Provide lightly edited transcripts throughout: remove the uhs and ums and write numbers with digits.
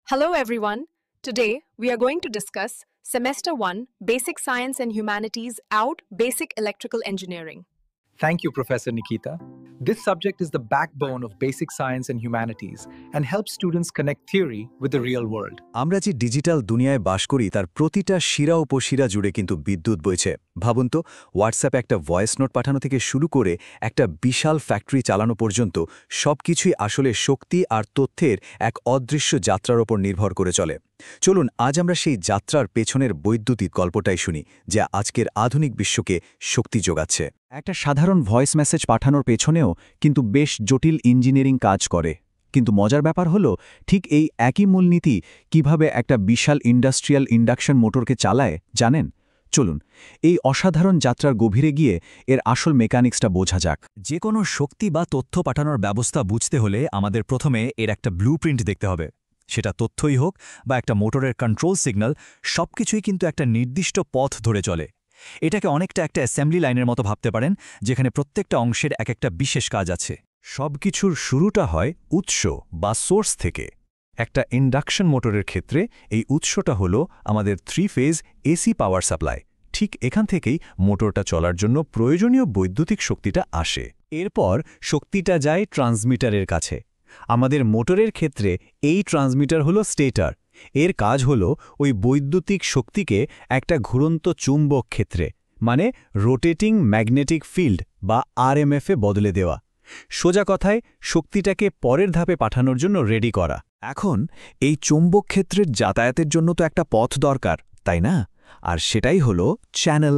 Hello everyone. Today we are going to discuss Semester 1 Basic Science and Humanities out Basic Electrical Engineering. Thank you, Professor Nikita. This subject is the backbone of basic science and humanities and helps students connect theory with the real world. আমরা যে digital দুনিয়ায় বাস করি তার প্রতিটা শিরা উপশিরা জুড়ে কিন্তু বিদ্যুৎ বইছে। ভাবুন তো, হোয়াটসঅ্যাপে একটা ভয়েস নোট পাঠানো থেকে শুরু করে একটা বিশাল ফ্যাক্টরি চালানো পর্যন্ত সবকিছুই আসলে শক্তি আর তথ্যের এক অদৃশ্য যাত্রার ওপর নির্ভর করে চলে। চলুন আজ আমরা সেই যাত্রার পেছনের বৈদ্যুতিক গল্পটাই শুনি, যা আজকের আধুনিক বিশ্বকে শক্তি যোগাচ্ছে। একটা সাধারণ ভয়েস মেসেজ পাঠানোর পেছনেও কিন্তু বেশ জটিল ইঞ্জিনিয়ারিং কাজ করে। কিন্তু মজার ব্যাপার হলো, ঠিক এই একই মূলনীতি কিভাবে একটা বিশাল ইন্ডাস্ট্রিয়াল ইন্ডাকশন মোটরকে চালায় জানেন? চলুন এই অসাধারণ যাত্রার গভীরে গিয়ে এর আসল মেকানিক্সটা বোঝা যাক। যে কোনো শক্তি বা তথ্য পাঠানোর ব্যবস্থা বুঝতে হলে আমাদের প্রথমে এর একটা ব্লুপ্রিন্ট দেখতে হবে। সেটা তথ্যই হোক বা একটা মোটরের কন্ট্রোল সিগন্যাল, সবকিছুই কিন্তু একটা নির্দিষ্ট পথ ধরে চলে। এটাকে অনেকটা একটা অ্যাসেম্বলি লাইনের মতো ভাবতে পারেন, যেখানে প্রত্যেকটা অংশের এক একটা বিশেষ কাজ আছে। সবকিছুর শুরুটা হয় উৎস বা সোর্স থেকে। একটা ইন্ডাকশন মোটরের ক্ষেত্রে এই উৎসটা হলো আমাদের 3 ফেজ এসি পাওয়ার সাপ্লাই। ঠিক এখান থেকেই মোটরটা চলার জন্য প্রয়োজনীয় বৈদ্যুতিক শক্তিটা আসে। এরপর শক্তিটা যায় ট্রান্সমিটারের কাছে। আমাদের মোটরের ক্ষেত্রে এই ট্রান্সমিটার হলো স্টেটর। এর কাজ হলো ওই বৈদ্যুতিক শক্তিকে একটা ঘুরন্ত চুম্বক ক্ষেত্রে, মানে রোটেটিং ম্যাগনেটিক ফিল্ড বা আরএমএফে বদলে দেওয়া। সোজা কথায় শক্তিটাকে পরের ধাপে পাঠানোর জন্য রেডি করা। এখন এই চৌম্বক ক্ষেত্রের যাতায়াতের জন্য তো একটা পথ দরকার, তাই না? আর সেটাই হলো চ্যানেল।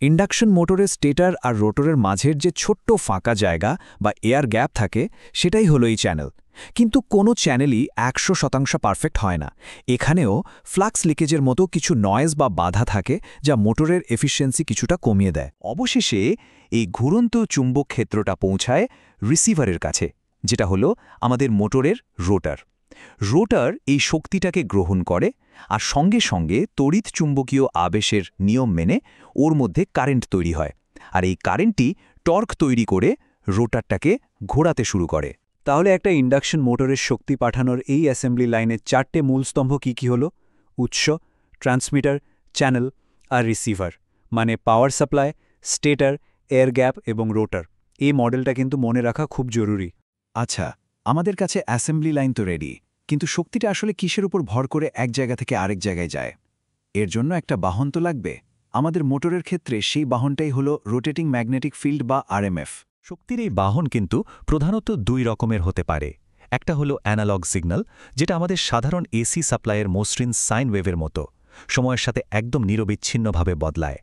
ইন্ডাকশন মোটরের স্টেটর আর রোটরের মাঝের যে ছোট্ট ফাঁকা জায়গা বা এয়ার গ্যাপ থাকে, সেটাই হলো এই চ্যানেল। কিন্তু কোনো চ্যানেলই 100% পারফেক্ট হয় না। এখানেও ফ্লাক্স লিকেজের মতো কিছু নয়েজ বা বাধা থাকে, যা মোটরের এফিসিয়েন্সি কিছুটা কমিয়ে দেয়। অবশেষে এই ঘুরন্ত চুম্বক ক্ষেত্রটা পৌঁছায় রিসিভারের কাছে, যেটা হলো আমাদের মোটরের রোটার। রোটার এই শক্তিটাকে গ্রহণ করে আর সঙ্গে সঙ্গে তড়িৎ চুম্বকীয় আবেশের নিয়ম মেনে ওর মধ্যে কারেন্ট তৈরি হয়। আর এই কারেন্টই টর্ক তৈরি করে রোটারটাকে ঘোরাতে শুরু করে। তাহলে একটা ইন্ডাকশন মোটরের শক্তি পাঠানোর এই অ্যাসেম্বলি লাইনের 4টে মূল স্তম্ভ কী হলো? উৎস, ট্রান্সমিটার, চ্যানেল আর রিসিভার, মানে power supply, stator, air gap এবং রোটার। এই মডেলটা কিন্তু মনে রাখা খুব জরুরি। আচ্ছা, আমাদের কাছে অ্যাসেম্বলি লাইন তো রেডি, কিন্তু শক্তিটা আসলে কিসের উপর ভর করে এক জায়গা থেকে আরেক জায়গায় যায়? এর জন্য একটা বাহন তো লাগবে। আমাদের মোটরের ক্ষেত্রে সেই বাহনটাই হলো রোটেটিং ম্যাগনেটিক ফিল্ড বা আরএমএফ। শক্তির এই বাহন কিন্তু প্রধানত 2 রকমের হতে পারে। একটা হলো অ্যানালগ সিগন্যাল, যেটা আমাদের সাধারণ এসি সাপ্লাইয়ের মসৃণ সাইন ওয়েভের মতো, সময়ের সাথে একদম নিরবিচ্ছিন্নভাবে বদলায়।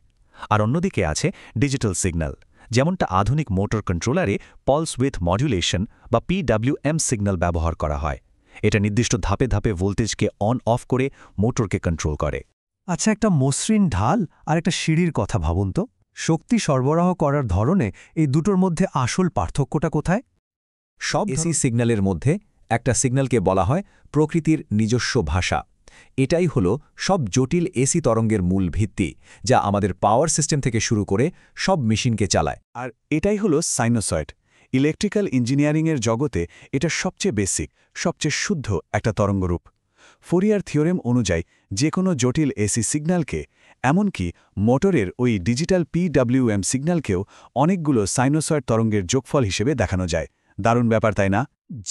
আর অন্যদিকে আছে ডিজিটাল সিগন্যাল, যেমনটা আধুনিক মোটর কন্ট্রোলারে পলস উইথ মডুলেশন বা PWM সিগন্যাল ব্যবহার করা হয়। এটা নির্দিষ্ট ধাপে ধাপে ভোল্টেজকে অন অফ করে মোটরকে কন্ট্রোল করে। আচ্ছা, একটা মসৃণ ঢাল আর একটা সিঁড়ির কথা ভাবুন তো। শক্তি সরবরাহ করার ধরনে এই দুটোর মধ্যে আসল পার্থক্যটা কোথায়? সব এসি সিগন্যালের মধ্যে একটা সিগন্যালকে বলা হয় প্রকৃতির নিজস্ব ভাষা। এটাই হলো সব জটিল এসি তরঙ্গের মূল ভিত্তি, যা আমাদের পাওয়ার সিস্টেম থেকে শুরু করে সব মেশিনকে চালায়। আর এটাই হলো সাইনোসয়েড। ইলেকট্রিক্যাল ইঞ্জিনিয়ারিংয়ের জগতে এটা সবচেয়ে বেসিক, সবচেয়ে শুদ্ধ একটা তরঙ্গরূপ। ফোরিয়ার থিওরেম অনুযায়ী যে কোনো জটিল এসি সিগন্যালকে, এমনকি মোটরের ওই ডিজিটাল PWM সিগন্যালকেও অনেকগুলো সাইনোসয়েড তরঙ্গের যোগফল হিসেবে দেখানো যায়। দারুণ ব্যাপার, তাই না?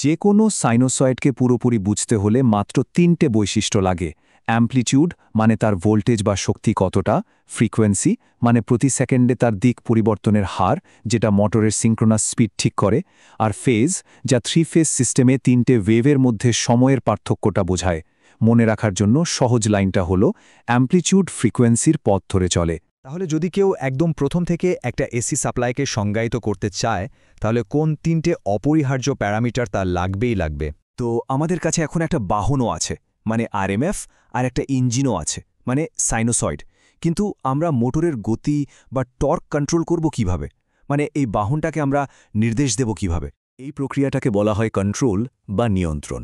যে কোনো সাইনোসয়েডকে পুরোপুরি বুঝতে হলে মাত্র 3টে বৈশিষ্ট্য লাগে। অ্যাম্প্লিটিউড, মানে তার ভোল্টেজ বা শক্তি কতটা; ফ্রিকোয়েন্সি, মানে প্রতি সেকেন্ডে তার দিক পরিবর্তনের হার, যেটা মোটরের সিঙ্ক্রোনাস স্পিড ঠিক করে; আর ফেজ, যা 3 ফেজ সিস্টেমে 3টে ওয়েভের মধ্যে সময়ের পার্থক্যটা বোঝায়। মনে রাখার জন্য সহজ লাইনটা হলো অ্যাম্প্লিটিউড ফ্রিকোয়েন্সির পথ ধরে চলে। তাহলে যদি কেউ একদম প্রথম থেকে একটা এসি সাপ্লাইকে সংজ্ঞায়িত করতে চায়, তাহলে কোন 3টে অপরিহার্য প্যারামিটার তার লাগবেই লাগবে? তো আমাদের কাছে এখন একটা বাহনও আছে, মানে আরএমএফ, আর একটা ইঞ্জিনও আছে, মানে সাইনোসয়েড। কিন্তু আমরা মোটরের গতি বা টর্ক কন্ট্রোল করব কিভাবে? মানে এই বাহনটাকে আমরা নির্দেশ দেব কিভাবে? এই প্রক্রিয়াটাকে বলা হয় কন্ট্রোল বা নিয়ন্ত্রণ।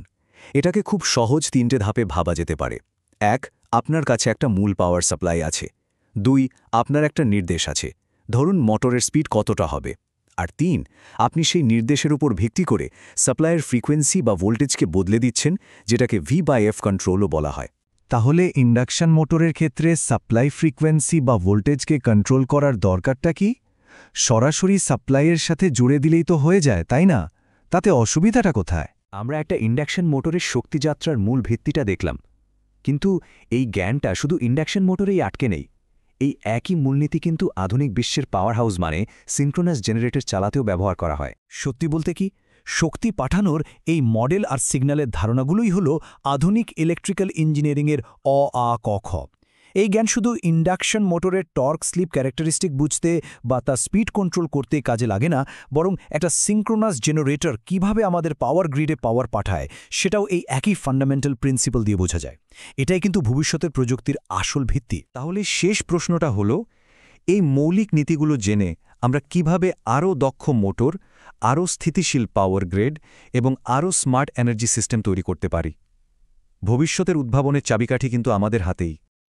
এটাকে খুব সহজ 3টে ধাপে ভাবা যেতে পারে। 1, আপনার কাছে একটা মূল পাওয়ার সাপ্লাই আছে। 2, আপনার একটা নির্দেশ আছে, ধরুন মোটরের স্পিড কতটা হবে। আর ৩ আপনি সেই নির্দেশের উপর ভিত্তি করে সাপ্লাইয়ের ফ্রিকোয়েন্সি বা ভোল্টেজকে বদলে দিচ্ছেন, যেটাকে V/F কন্ট্রোলও বলা হয়। তাহলে ইন্ডাকশন মোটরের ক্ষেত্রে সাপ্লাই ফ্রিকোয়েন্সি বা ভোল্টেজকে কন্ট্রোল করার দরকারটা কি? সরাসরি সাপ্লাইয়ের সাথে জুড়ে দিলেই তো হয়ে যায়, তাই না? তাতে অসুবিধাটা কোথায়? আমরা একটা ইন্ডাকশন মোটরের শক্তিযাত্রার মূল ভিত্তিটা দেখলাম, কিন্তু এই জ্ঞানটা শুধু ইন্ডাকশন মোটরেই আটকে নেই। এই একই মূলনীতি কিন্তু আধুনিক বিশ্বের পাওয়ার হাউস মানে সিনক্রোনাস জেনারেটর চালাতেও ব্যবহার করা হয়। সত্যি বলতে কি, শক্তি পাঠানোর এই মডেল আর সিগন্যালের ধারণাগুলোই হল আধুনিক ইলেকট্রিক্যাল ইঞ্জিনিয়ারিংয়ের ক খ। এই জ্ঞান শুধু ইন্ডাকশন মোটরের টর্ক স্লিপ ক্যারেক্টারিস্টিক বুঝতে বা তা স্পিড কন্ট্রোল করতে কাজে লাগে না, বরং একটা সিনক্রোনাস জেনারেটর কিভাবে আমাদের পাওয়ার গ্রিডে পাওয়ার পাঠায় সেটাও এই একই ফান্ডামেন্টাল প্রিন্সিপাল দিয়ে বোঝা যায়। এটাই কিন্তু ভবিষ্যতের প্রযুক্তির আসল ভিত্তি। তাহলে শেষ প্রশ্নটা হলো, এই মৌলিক নীতিগুলো জেনে আমরা কিভাবে আরও দক্ষ মোটর, আরও স্থিতিশীল পাওয়ার গ্রিড এবং আরও স্মার্ট এনার্জি সিস্টেম তৈরি করতে পারি? ভবিষ্যতের উদ্ভাবনের চাবিকাঠি কিন্তু আমাদের হাতেই।